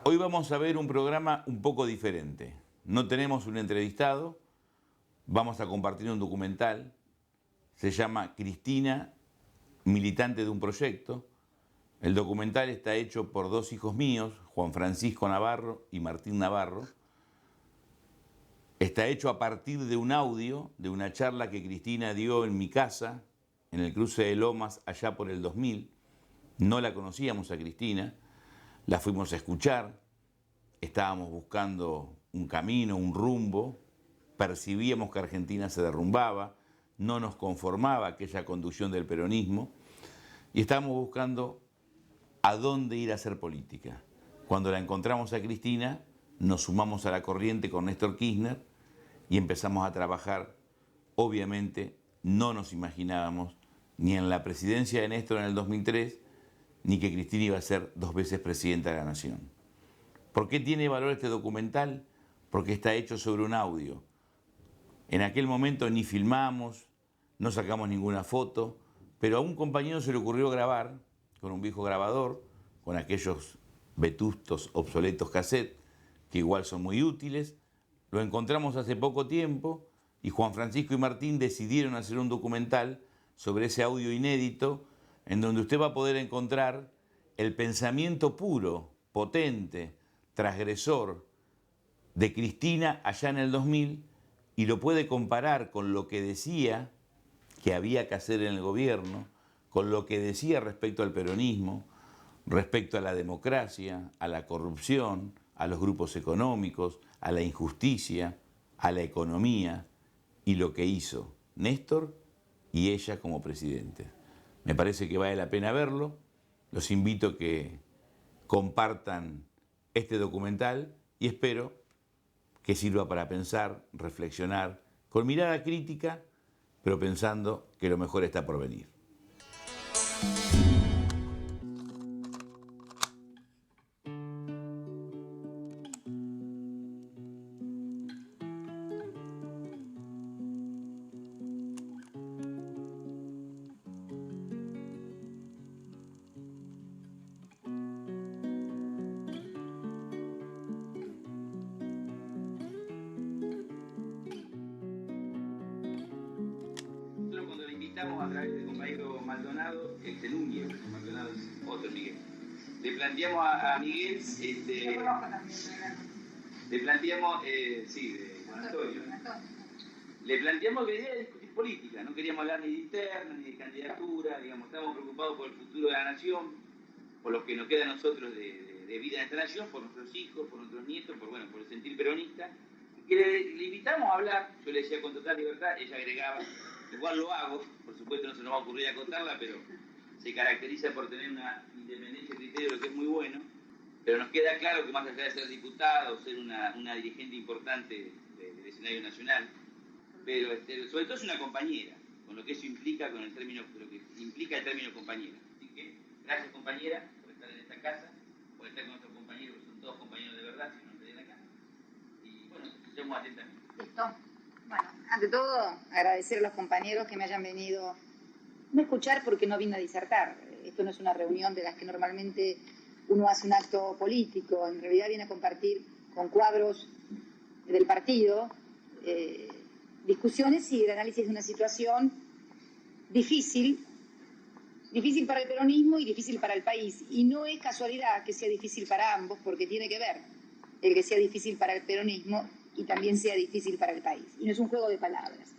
Hoy vamos a ver un programa un poco diferente. No tenemos un entrevistado, vamos a compartir un documental. Se llama Cristina, militante de un proyecto. El documental está hecho por dos hijos míos, Juan Francisco Navarro y Martín Navarro. Está hecho a partir de un audio, de una charla que Cristina dio en mi casa, en el cruce de Lomas, allá por el 2000. No la conocíamos a Cristina, la fuimos a escuchar, estábamos buscando un camino, un rumbo, percibíamos que Argentina se derrumbaba, no nos conformaba aquella conducción del peronismo y estábamos buscando a dónde ir a hacer política. Cuando la encontramos a Cristina, nos sumamos a la corriente con Néstor Kirchner y empezamos a trabajar. Obviamente no nos imaginábamos ni en la presidencia de Néstor en el 2003, ni que Cristina iba a ser 2 veces presidenta de la Nación. ¿Por qué tiene valor este documental? Porque está hecho sobre un audio. En aquel momento ni filmamos, no sacamos ninguna foto, pero a un compañero se le ocurrió grabar con un viejo grabador, con aquellos vetustos, obsoletos cassettes, que igual son muy útiles. Lo encontramos hace poco tiempo y Juan Francisco y Martín decidieron hacer un documental sobre ese audio inédito, en donde usted va a poder encontrar el pensamiento puro, potente, transgresor de Cristina allá en el 2000 y lo puede comparar con lo que decía que había que hacer en el gobierno, con lo que decía respecto al peronismo, respecto a la democracia, a la corrupción, a los grupos económicos, a la injusticia, a la economía y lo que hizo Néstor y ella como presidente. Me parece que vale la pena verlo. Los invito a que compartan este documental y espero que sirva para pensar, reflexionar, con mirada crítica, pero pensando que lo mejor está por venir. A través del compañero Maldonado, el Núñez, Maldonado es otro Miguel. Le planteamos a Miguel, le planteamos, sí, de Juan Antonio. Le planteamos que la idea de discutir política, no queríamos hablar ni de interna, ni de candidatura, digamos, estábamos preocupados por el futuro de la nación, por lo que nos queda a nosotros de vida en esta nación, por nuestros hijos, por nuestros nietos, por el sentir peronista. Que le invitamos a hablar, yo le decía con total libertad, ella agregaba, igual lo hago, por supuesto no se nos va a ocurrir acotarla, pero se caracteriza por tener una independencia de criterio, lo que es muy bueno, pero nos queda claro que más allá de ser diputada, ser una dirigente importante del escenario nacional, pero sobre todo es una compañera, con lo que eso implica, con el término, lo que implica el término compañera. Así que, gracias compañera por estar en esta casa, por estar con nuestros compañeros, que son todos compañeros de verdad, si no estarían acá. Y bueno, escuchemos atentamente. Listo. Bueno, ante todo, agradecer a los compañeros que me hayan venido, no a escuchar porque no vine a disertar. Esto no es una reunión de las que normalmente uno hace un acto político, en realidad viene a compartir con cuadros del partido discusiones y el análisis de una situación difícil para el peronismo y difícil para el país. Y no es casualidad que sea difícil para ambos, porque tiene que ver el que sea difícil para el peronismo y también sea difícil para el país. Y no es un juego de palabras.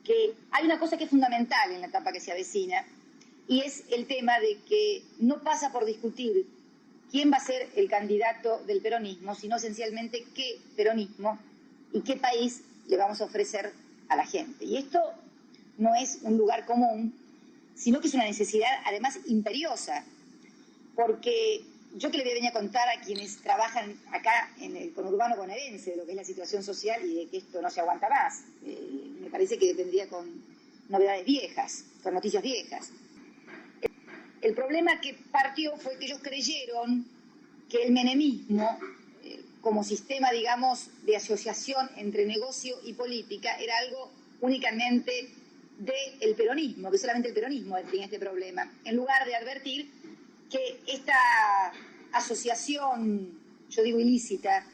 Que hay una cosa que es fundamental en la etapa que se avecina, y es el tema de que no pasa por discutir quién va a ser el candidato del peronismo, sino esencialmente qué peronismo y qué país le vamos a ofrecer a la gente. Y esto no es un lugar común, sino que es una necesidad además imperiosa, porque yo que le voy a venir a contar a quienes trabajan acá en el conurbano bonaerense de lo que es la situación social y de que esto no se aguanta más. Me parece que vendría con novedades viejas, con noticias viejas. El problema que partió fue que ellos creyeron que el menemismo, como sistema, digamos, de asociación entre negocio y política, era algo únicamente del peronismo, que solamente el peronismo tenía este problema, en lugar de advertir que esta asociación yo digo ilícita,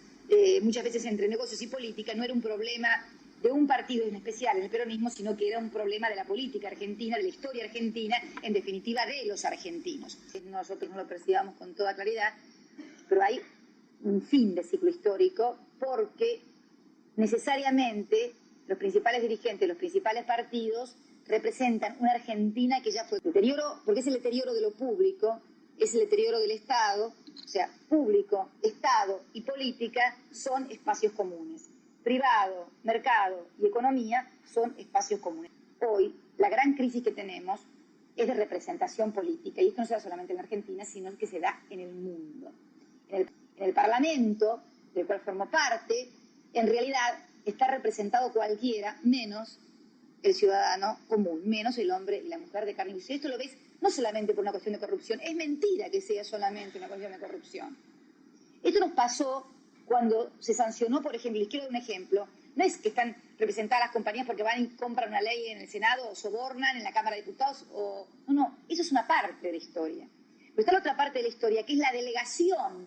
muchas veces entre negocios y política, no era un problema de un partido en especial, en el peronismo, sino que era un problema de la política argentina, de la historia argentina, en definitiva de los argentinos. Nosotros no lo percibamos con toda claridad, pero hay un fin de ciclo histórico porque necesariamente los principales dirigentes, los principales partidos representan una Argentina que ya fue deterioro, porque es el deterioro de lo público, es el deterioro del Estado, o sea, público, Estado y política son espacios comunes. Privado, mercado y economía son espacios comunes. Hoy, la gran crisis que tenemos es de representación política, y esto no se da solamente en la Argentina, sino que se da en el mundo. En el Parlamento, del cual formo parte, en realidad está representado cualquiera, menos el ciudadano común, menos el hombre y la mujer de carne y hueso. Esto lo ves no solamente por una cuestión de corrupción, es mentira que sea solamente una cuestión de corrupción. Esto nos pasó cuando se sancionó, por ejemplo, les quiero dar un ejemplo, no es que están representadas las compañías porque van y compran una ley en el Senado o sobornan en la Cámara de Diputados, no, eso es una parte de la historia. Pero está la otra parte de la historia, que es la delegación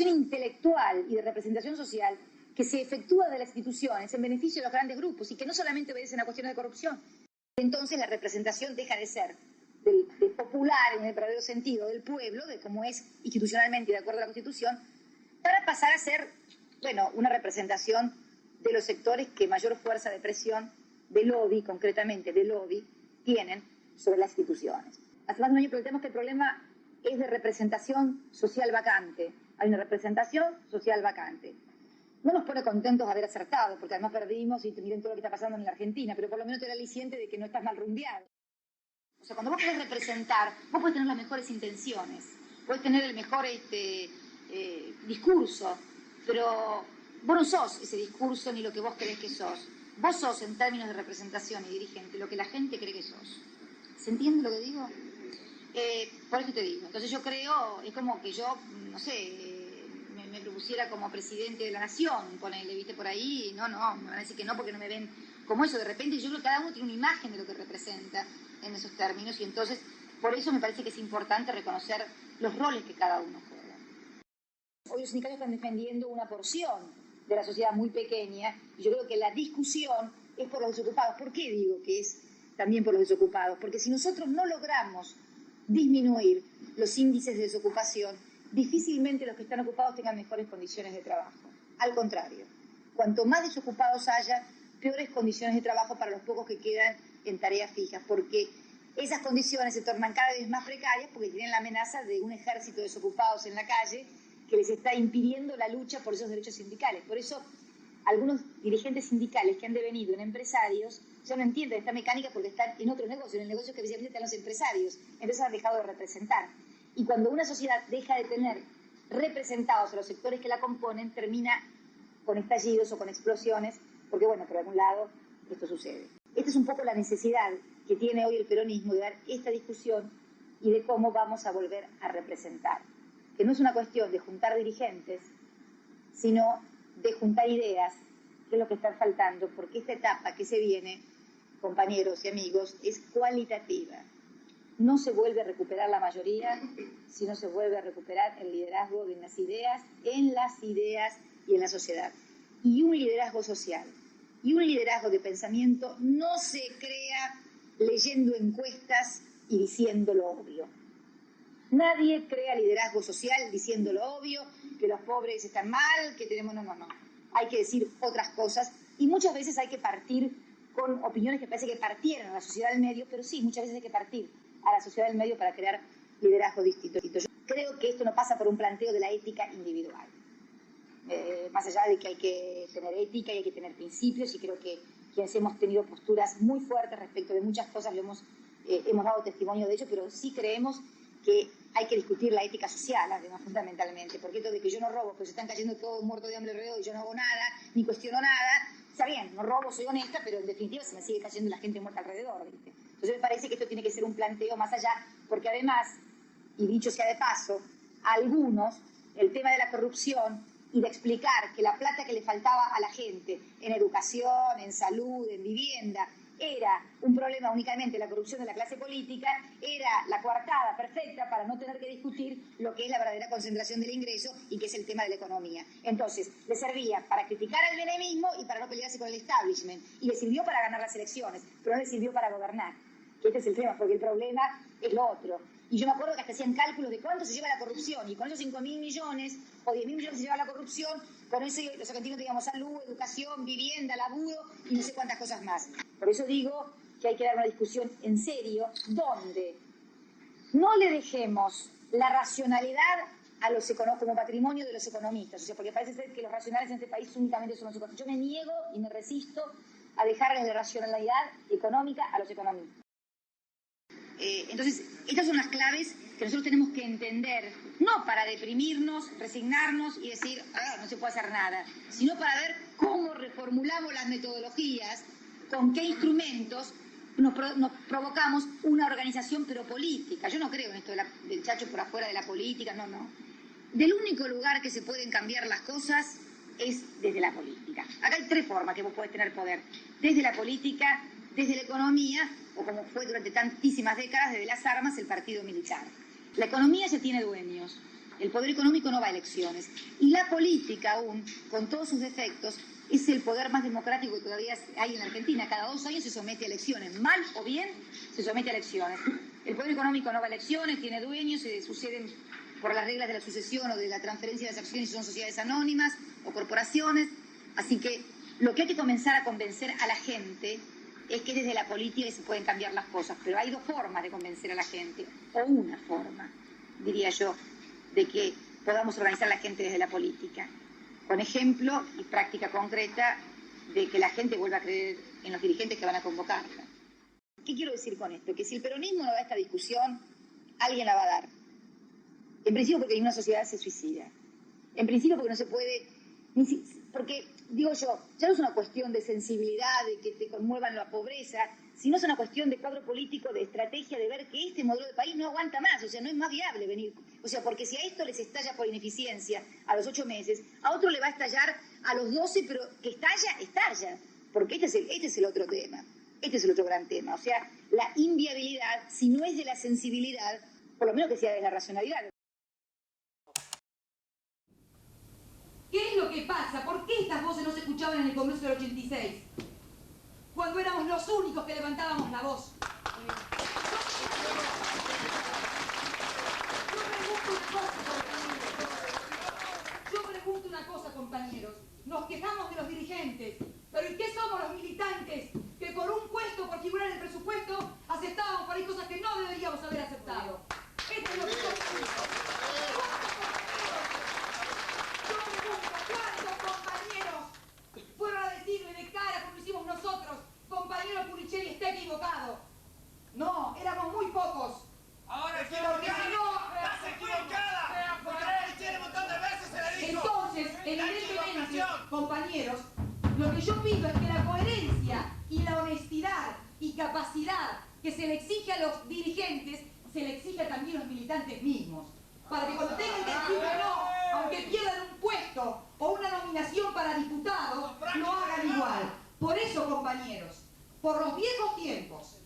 intelectual y de representación social que se efectúa de las instituciones en beneficio de los grandes grupos y que no solamente obedecen a cuestiones de corrupción. Entonces la representación deja de ser de popular en el verdadero sentido del pueblo, de cómo es institucionalmente y de acuerdo a la Constitución, para pasar a ser, una representación de los sectores que mayor fuerza de presión, de lobby, concretamente de lobby, tienen sobre las instituciones. Hace más de un año planteamos que el problema es de representación social vacante. Hay una representación social vacante. No nos pone contentos haber acertado, porque además perdimos y miren todo lo que está pasando en la Argentina, pero por lo menos te da aliciente de que no estás mal rumbeado. O sea, cuando vos podés representar, vos podés tener las mejores intenciones, podés tener el mejor discurso, pero vos no sos ese discurso ni lo que vos creés que sos. Vos sos, en términos de representación y dirigente, lo que la gente cree que sos. ¿Se entiende lo que digo? Por eso te digo. Entonces yo creo, es como que yo, no sé, me propusiera como presidente de la nación, ponele, viste, por ahí, no, me van a decir que no porque no me ven como eso. De repente yo creo que cada uno tiene una imagen de lo que representa en esos términos, y entonces por eso me parece que es importante reconocer los roles que cada uno juega. Hoy los sindicatos están defendiendo una porción de la sociedad muy pequeña, y yo creo que la discusión es por los desocupados. ¿Por qué digo que es también por los desocupados? Porque si nosotros no logramos disminuir los índices de desocupación, difícilmente los que están ocupados tengan mejores condiciones de trabajo. Al contrario, cuanto más desocupados haya, peores condiciones de trabajo para los pocos que quedan en tareas fijas, porque esas condiciones se tornan cada vez más precarias porque tienen la amenaza de un ejército de desocupados en la calle que les está impidiendo la lucha por esos derechos sindicales. Por eso, algunos dirigentes sindicales que han devenido en empresarios ya no entienden esta mecánica porque están en otros negocios, en el negocio que precisamente están los empresarios, entonces han dejado de representar. Y cuando una sociedad deja de tener representados a los sectores que la componen, termina con estallidos o con explosiones, porque por algún lado esto sucede. Esta es un poco la necesidad que tiene hoy el peronismo de dar esta discusión y de cómo vamos a volver a representar. Que no es una cuestión de juntar dirigentes, sino de juntar ideas, que es lo que está faltando, porque esta etapa que se viene, compañeros y amigos, es cualitativa. No se vuelve a recuperar la mayoría, sino se vuelve a recuperar el liderazgo de las ideas, en las ideas y en la sociedad. Y un liderazgo social y un liderazgo de pensamiento no se crea leyendo encuestas y diciendo lo obvio. Nadie crea liderazgo social diciendo lo obvio, que los pobres están mal, que tenemos... No. Hay que decir otras cosas y muchas veces hay que partir con opiniones que parece que partieron a la sociedad del medio, pero sí, muchas veces hay que partir a la sociedad del medio para crear liderazgo distinto. Yo creo que esto no pasa por un planteo de la ética individual. Más allá de que hay que tener ética y hay que tener principios, y creo que quienes hemos tenido posturas muy fuertes respecto de muchas cosas hemos dado testimonio de ello, pero sí creemos que hay que discutir la ética social, además, fundamentalmente, porque esto de que yo no robo, pues se están cayendo todos muertos de hambre alrededor y yo no hago nada, ni cuestiono nada, está bien, no robo, soy honesta, pero en definitiva se me sigue cayendo la gente muerta alrededor, ¿viste? Entonces me parece que esto tiene que ser un planteo más allá, porque además, y dicho sea de paso, a algunos el tema de la corrupción y de explicar que la plata que le faltaba a la gente en educación, en salud, en vivienda, era un problema únicamente la corrupción de la clase política, era la coartada perfecta para no tener que discutir lo que es la verdadera concentración del ingreso y que es el tema de la economía. Entonces, le servía para criticar al menemismo y para no pelearse con el establishment, y le sirvió para ganar las elecciones, pero no le sirvió para gobernar. Que este es el tema, porque el problema es lo otro. Y yo me acuerdo que hasta hacían cálculos de cuánto se lleva la corrupción, y con esos 5.000 millones o 10.000 millones que se lleva la corrupción, con eso los argentinos teníamos salud, educación, vivienda, laburo y no sé cuántas cosas más. Por eso digo que hay que dar una discusión en serio, donde no le dejemos la racionalidad a los como patrimonio de los economistas, o sea, porque parece ser que los racionales en este país únicamente son los economistas. Yo me niego y me resisto a dejarles la racionalidad económica a los economistas. Entonces, estas son las claves que nosotros tenemos que entender, no para deprimirnos, resignarnos y decir, no se puede hacer nada, sino para ver cómo reformulamos las metodologías, con qué instrumentos nos provocamos una organización pero política. Yo no creo en esto del chacho por afuera de la política, no. Del único lugar que se pueden cambiar las cosas es desde la política. Acá hay 3 formas que vos podés tener poder: desde la política, desde la economía, o como fue durante tantísimas décadas, desde las armas, el partido militar. La economía ya tiene dueños, el poder económico no va a elecciones, y la política aún, con todos sus defectos, es el poder más democrático que todavía hay en Argentina. Cada 2 años se somete a elecciones, mal o bien se somete a elecciones. El poder económico no va a elecciones, tiene dueños, se suceden por las reglas de la sucesión o de la transferencia de las acciones, son sociedades anónimas o corporaciones. Así que lo que hay que comenzar a convencer a la gente es que desde la política se pueden cambiar las cosas, pero hay 2 formas de convencer a la gente, o una forma, diría yo, de que podamos organizar a la gente desde la política, con ejemplo y práctica concreta de que la gente vuelva a creer en los dirigentes que van a convocarla. ¿Qué quiero decir con esto? Que si el peronismo no da esta discusión, alguien la va a dar. En principio porque una sociedad se suicida. En principio porque no se puede... Porque, digo yo, ya no es una cuestión de sensibilidad, de que te conmuevan la pobreza, sino es una cuestión de cuadro político, de estrategia, de ver que este modelo de país no aguanta más, o sea, no es más viable venir. O sea, porque si a esto les estalla por ineficiencia a los 8 meses, a otro le va a estallar a los 12, pero que estalla. Porque este es el otro tema, este es el otro gran tema. O sea, la inviabilidad, si no es de la sensibilidad, por lo menos que sea de la racionalidad. ¿Qué es lo que pasa? ¿Por qué estas voces no se escuchaban en el Congreso del 86? Cuando éramos los únicos que levantábamos la voz. Yo pregunto una cosa, compañeros. Nos quejamos de los dirigentes, pero ¿y qué somos los militantes que por un puesto, por figurar en el presupuesto, aceptábamos por ahí cosas que no deberíamos haber aceptado? Esto es lo que yo pregunto. ¿Cuántos compañeros fueron a decirle de cara como lo hicimos nosotros, compañero Pulicelli está equivocado? No, éramos muy pocos. Ahora porque si no, estás equivocada. Porque Pulicelli un montón de veces se le dijo. Entonces, evidentemente, compañeros, lo que yo pido es que la coherencia y la honestidad y capacidad que se le exige a los dirigentes, se le exige también a los militantes mismos. Para que cuando tengan que decir que no, aunque pierdan un puesto o una nominación para diputado, lo hagan igual. Por eso, compañeros, por los viejos tiempos,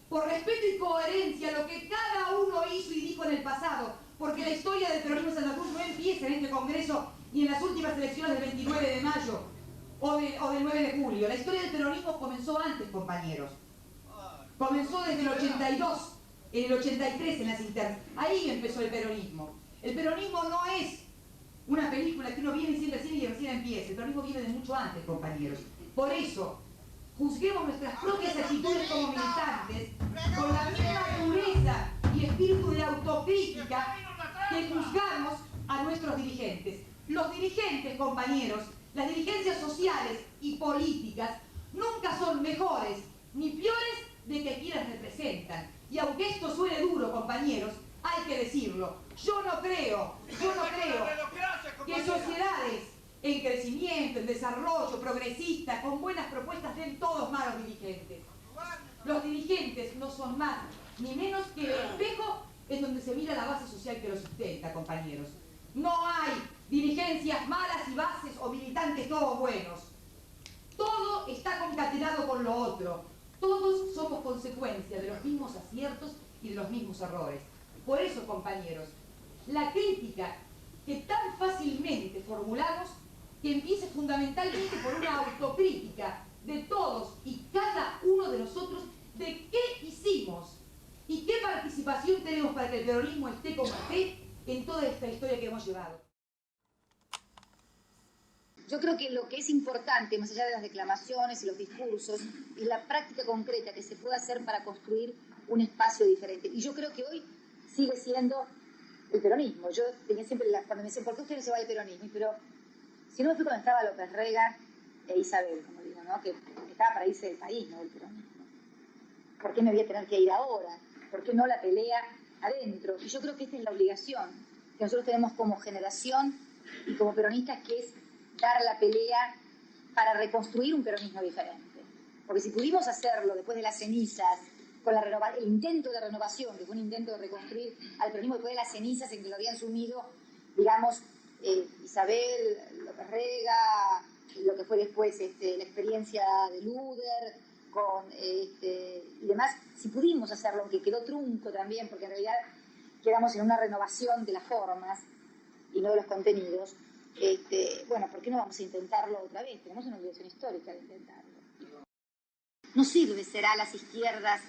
por respeto y coherencia a lo que cada uno hizo y dijo en el pasado, porque la historia del peronismo de Santa Cruz no empieza en este Congreso ni en las últimas elecciones del 29 de mayo o del 9 de julio. La historia del peronismo comenzó antes, compañeros. Comenzó desde el 82. En el 83 en las internas. Ahí empezó el peronismo. El peronismo no es una película que uno viene siempre al cine y recién empieza. El peronismo viene de mucho antes, compañeros. Por eso, juzguemos nuestras propias actitudes como militantes con la misma dureza y espíritu de autocrítica que juzgamos a nuestros dirigentes. Los dirigentes, compañeros, las dirigencias sociales y políticas nunca son mejores ni peores de que quienes representan. Y aunque esto suene duro, compañeros, hay que decirlo. Yo no creo que sociedades en crecimiento, en desarrollo, progresistas, con buenas propuestas, den todos malos dirigentes. Los dirigentes no son más ni menos que el espejo en donde se mira la base social que los sustenta, compañeros. No hay dirigencias malas y bases o militantes todos buenos. Todo está concatenado con lo otro. todos somos consecuencia de los mismos aciertos y de los mismos errores. Por eso, compañeros, la crítica que tan fácilmente formulamos, que empiece fundamentalmente por una autocrítica de todos y cada uno de nosotros de qué hicimos y qué participación tenemos para que el peronismo esté como esté en toda esta historia que hemos llevado. Yo creo que lo que es importante, más allá de las declamaciones y los discursos, es la práctica concreta que se puede hacer para construir un espacio diferente. Y yo creo que hoy sigue siendo el peronismo. Yo tenía siempre, cuando me decían, ¿por qué usted no se va del peronismo? Pero si no me fui cuando estaba López Rega e Isabel, como digo, ¿no? Que estaba para irse del país, no del peronismo. ¿Por qué me voy a tener que ir ahora? ¿Por qué no la pelea adentro? Y yo creo que esta es la obligación que nosotros tenemos como generación y como peronistas, que es dar la pelea para reconstruir un peronismo diferente. Porque si pudimos hacerlo después de las cenizas, con el intento de renovación, que fue un intento de reconstruir al peronismo después de las cenizas en que lo habían sumido, digamos, Isabel, López Rega, lo que fue después la experiencia de Luder, y demás, si pudimos hacerlo, aunque quedó trunco también, porque en realidad quedamos en una renovación de las formas y no de los contenidos, bueno, ¿por qué no vamos a intentarlo otra vez? Tenemos una obligación histórica de intentarlo. No sirve ser a las izquierdas,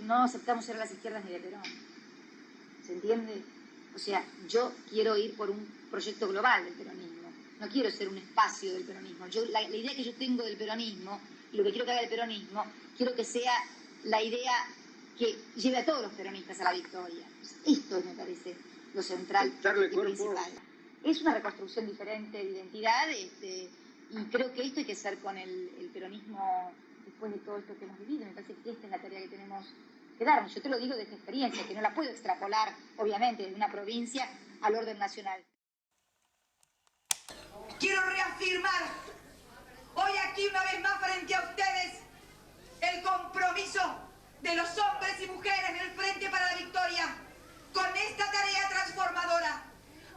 no aceptamos ser a las izquierdas ni de Perón. ¿Se entiende? O sea, yo quiero ir por un proyecto global del peronismo, no quiero ser un espacio del peronismo. La idea que yo tengo del peronismo, y lo que quiero que haga el peronismo, quiero que sea la idea que lleve a todos los peronistas a la victoria. Esto me parece lo central y principal. Es una reconstrucción diferente de identidad, y creo que esto hay que hacer con el peronismo después de todo esto que hemos vivido. Me parece que esta es la tarea que tenemos que darnos. Yo te lo digo desde experiencia, que no la puedo extrapolar, obviamente, de una provincia al orden nacional. Quiero reafirmar hoy aquí una vez más frente a ustedes el compromiso de los hombres y mujeres en el Frente para la Victoria con esta tarea transformadora,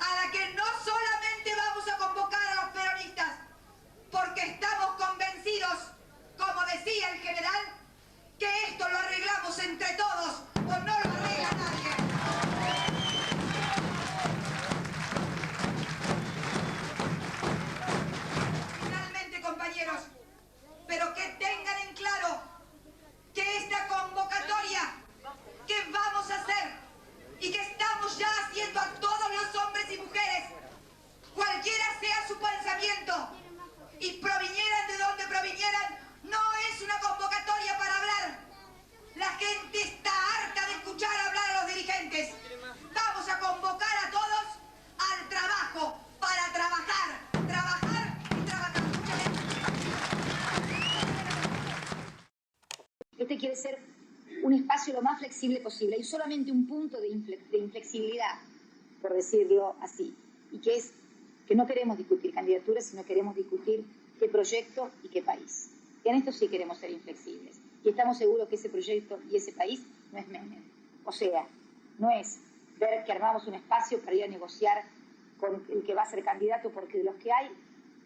a la que no solamente vamos a convocar a los peronistas, porque estamos convencidos, como decía el general, que esto lo arreglamos entre todos o no lo arregla nadie. Finalmente, compañeros, pero que tengan en claro que esta convocatoria que vamos a hacer y que estamos ya haciendo a todos los hombres y mujeres, cualquiera sea su pensamiento y provinieran de donde provinieran, no es una convocatoria para hablar. La gente está harta de escuchar hablar a los dirigentes. Vamos a convocar a todos al trabajo, para trabajar, trabajar y trabajar. Este quiere ser un espacio lo más flexible posible. Hay solamente un punto de inflexibilidad, por decirlo así, y que es que no queremos discutir candidaturas, sino queremos discutir qué proyecto y qué país. Y en esto sí queremos ser inflexibles. Y estamos seguros que ese proyecto y ese país no es Menem. O sea, no es ver que armamos un espacio para ir a negociar con el que va a ser candidato, porque de los que hay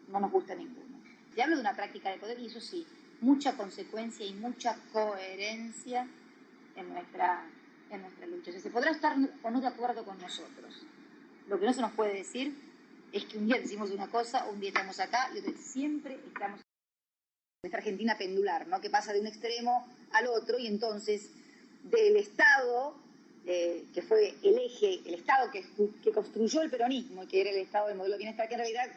no nos gusta ninguno. Y hablo de una práctica de poder, y eso sí, mucha consecuencia y mucha coherencia en nuestra lucha. O sea, se podrá estar o no de acuerdo con nosotros. Lo que no se nos puede decir es que un día decimos una cosa, un día estamos acá, y otro día siempre estamos en esta Argentina pendular, ¿no? Que pasa de un extremo al otro, y entonces del Estado, que fue el eje, el Estado que construyó el peronismo, que era el Estado del modelo de bienestar, que en realidad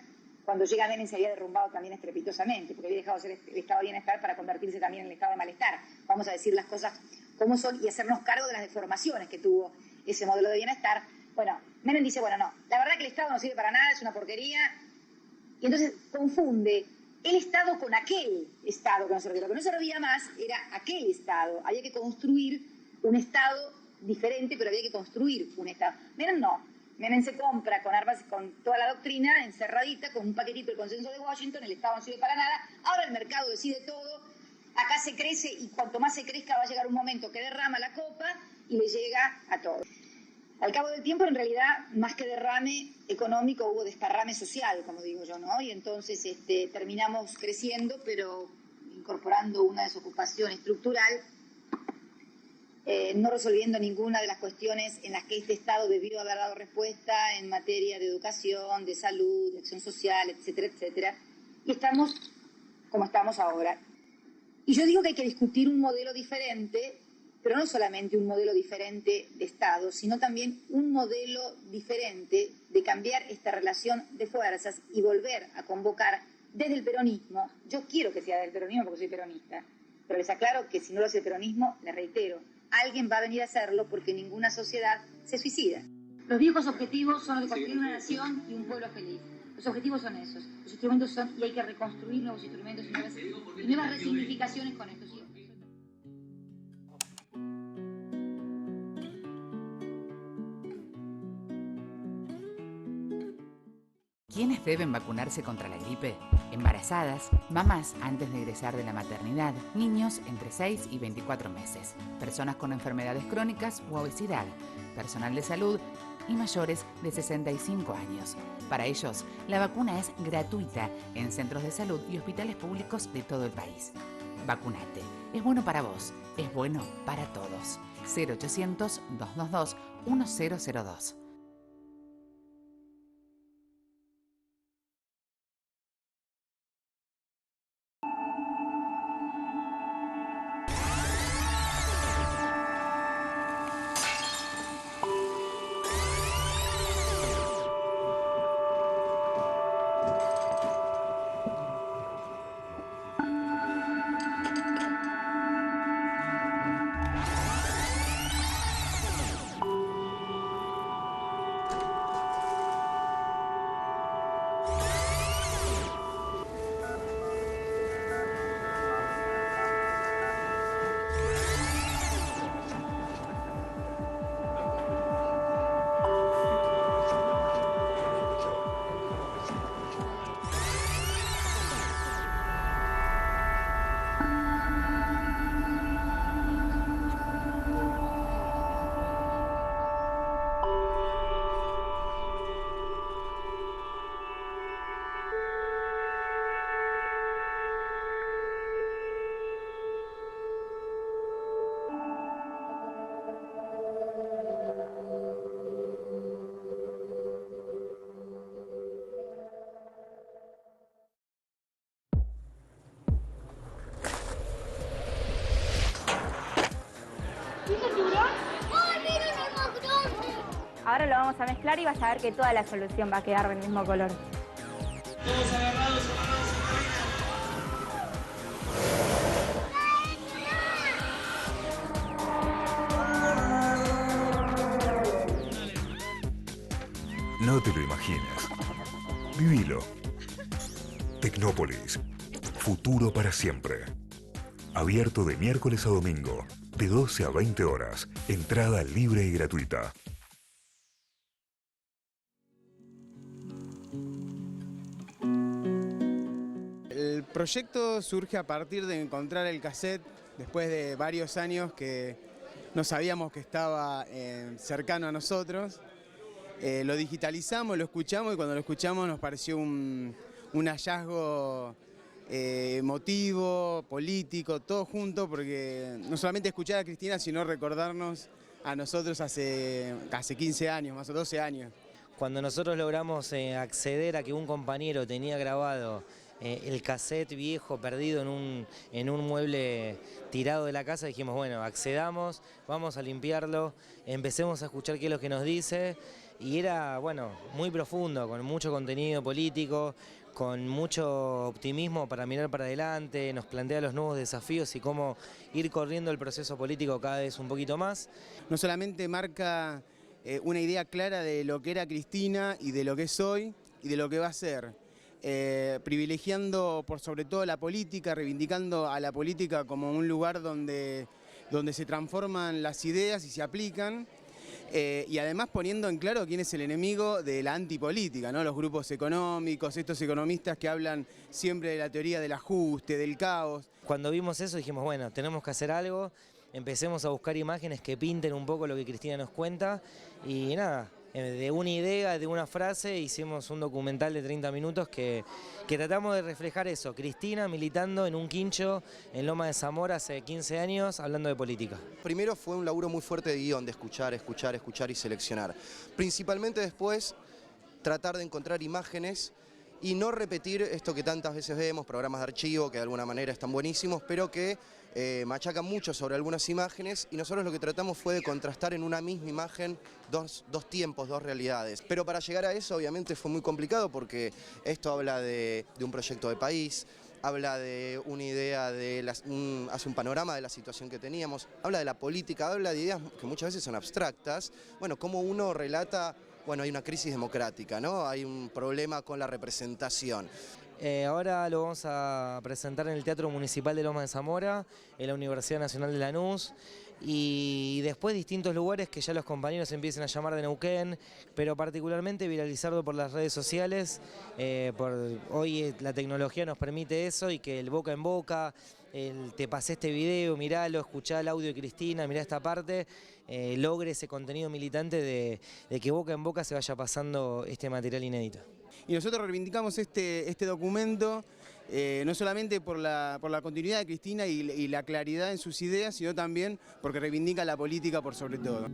cuando llega Menem se había derrumbado también estrepitosamente, porque había dejado de ser el Estado de bienestar para convertirse también en el Estado de malestar. Vamos a decir las cosas como son y hacernos cargo de las deformaciones que tuvo ese modelo de bienestar. Bueno, Menem dice, bueno, no, la verdad que el Estado no sirve para nada, es una porquería, y entonces confunde el Estado con aquel Estado que no servía. Lo que no servía más era aquel Estado. Había que construir un Estado diferente, pero había que construir un Estado. Menem no. Menem se compra con armas, con toda la doctrina encerradita, con un paquetito del consenso de Washington, el Estado no sirve para nada, ahora el mercado decide todo, acá se crece y cuanto más se crezca va a llegar un momento que derrama la copa y le llega a todos. Al cabo del tiempo, en realidad, más que derrame económico, hubo desparrame social, como digo yo, ¿no? Y entonces terminamos creciendo, pero incorporando una desocupación estructural, no resolviendo ninguna de las cuestiones en las que este Estado debió haber dado respuesta en materia de educación, de salud, de acción social, etcétera, etcétera. Y estamos como estamos ahora. Y yo digo que hay que discutir un modelo diferente, pero no solamente un modelo diferente de Estado, sino también un modelo diferente de cambiar esta relación de fuerzas y volver a convocar desde el peronismo. Yo quiero que sea del peronismo porque soy peronista, pero les aclaro que si no lo hace el peronismo, les reitero, alguien va a venir a hacerlo porque ninguna sociedad se suicida. Los viejos objetivos son los de construir una nación y un pueblo feliz. Los objetivos son esos, los instrumentos son, y hay que reconstruir nuevos instrumentos y nuevas resignificaciones con estos. ¿Quiénes deben vacunarse contra la gripe? Embarazadas, mamás antes de egresar de la maternidad, niños entre 6 y 24 meses, personas con enfermedades crónicas u obesidad, personal de salud y mayores de 65 años. Para ellos, la vacuna es gratuita en centros de salud y hospitales públicos de todo el país. Vacunate. Es bueno para vos. Es bueno para todos. 0800-222-1002. Ahora lo vamos a mezclar y vas a ver que toda la solución va a quedar del mismo color. Todos agarrados, No te lo imaginas. Vivilo. Tecnópolis. Futuro para siempre. Abierto de miércoles a domingo, de 12 a 20 horas. Entrada libre y gratuita. El proyecto surge a partir de encontrar el cassette después de varios años que no sabíamos que estaba cercano a nosotros. Lo digitalizamos, lo escuchamos y cuando lo escuchamos nos pareció un hallazgo emotivo, político, todo junto, porque no solamente escuchar a Cristina, sino recordarnos a nosotros hace 15 años, más o 12 años. Cuando nosotros logramos acceder a que un compañero tenía grabado el cassette viejo perdido en un mueble tirado de la casa, dijimos, bueno, accedamos, vamos a limpiarlo, empecemos a escuchar qué es lo que nos dice, y era, bueno, muy profundo, con mucho contenido político, con mucho optimismo para mirar para adelante, nos plantea los nuevos desafíos y cómo ir corriendo el proceso político cada vez un poquito más. No solamente marca una idea clara de lo que era Cristina y de lo que es hoy y de lo que va a ser, privilegiando por sobre todo la política, reivindicando a la política como un lugar donde se transforman las ideas y se aplican, y además poniendo en claro quién es el enemigo de la antipolítica, ¿no? Los grupos económicos, estos economistas que hablan siempre de la teoría del ajuste, del caos. Cuando vimos eso dijimos, bueno, tenemos que hacer algo, empecemos a buscar imágenes que pinten un poco lo que Cristina nos cuenta y nada, de una idea, de una frase, hicimos un documental de 30 minutos que tratamos de reflejar eso. Cristina militando en un quincho en Loma de Zamora hace 15 años, hablando de política. Primero fue un laburo muy fuerte de guión, de escuchar y seleccionar. Principalmente después tratar de encontrar imágenes y no repetir esto que tantas veces vemos, programas de archivo que de alguna manera están buenísimos, pero que machacan mucho sobre algunas imágenes, y nosotros lo que tratamos fue de contrastar en una misma imagen dos tiempos, dos realidades. Pero para llegar a eso obviamente fue muy complicado, porque esto habla de un proyecto de país, habla de una idea, hace un panorama de la situación que teníamos, habla de la política, habla de ideas que muchas veces son abstractas. Bueno, cómo uno relata. Bueno, hay una crisis democrática, ¿no? Hay un problema con la representación. Ahora lo vamos a presentar en el Teatro Municipal de Lomas de Zamora, en la Universidad Nacional de Lanús, y después distintos lugares que ya los compañeros empiecen a llamar de Neuquén, pero particularmente viralizarlo por las redes sociales. Hoy la tecnología nos permite eso, y que el boca en boca, te pasé este video, miralo, escuchá el audio de Cristina, mirá esta parte, logre ese contenido militante de que boca en boca se vaya pasando este material inédito. Y nosotros reivindicamos este documento no solamente por la continuidad de Cristina y la claridad en sus ideas, sino también porque reivindica la política por sobre todo.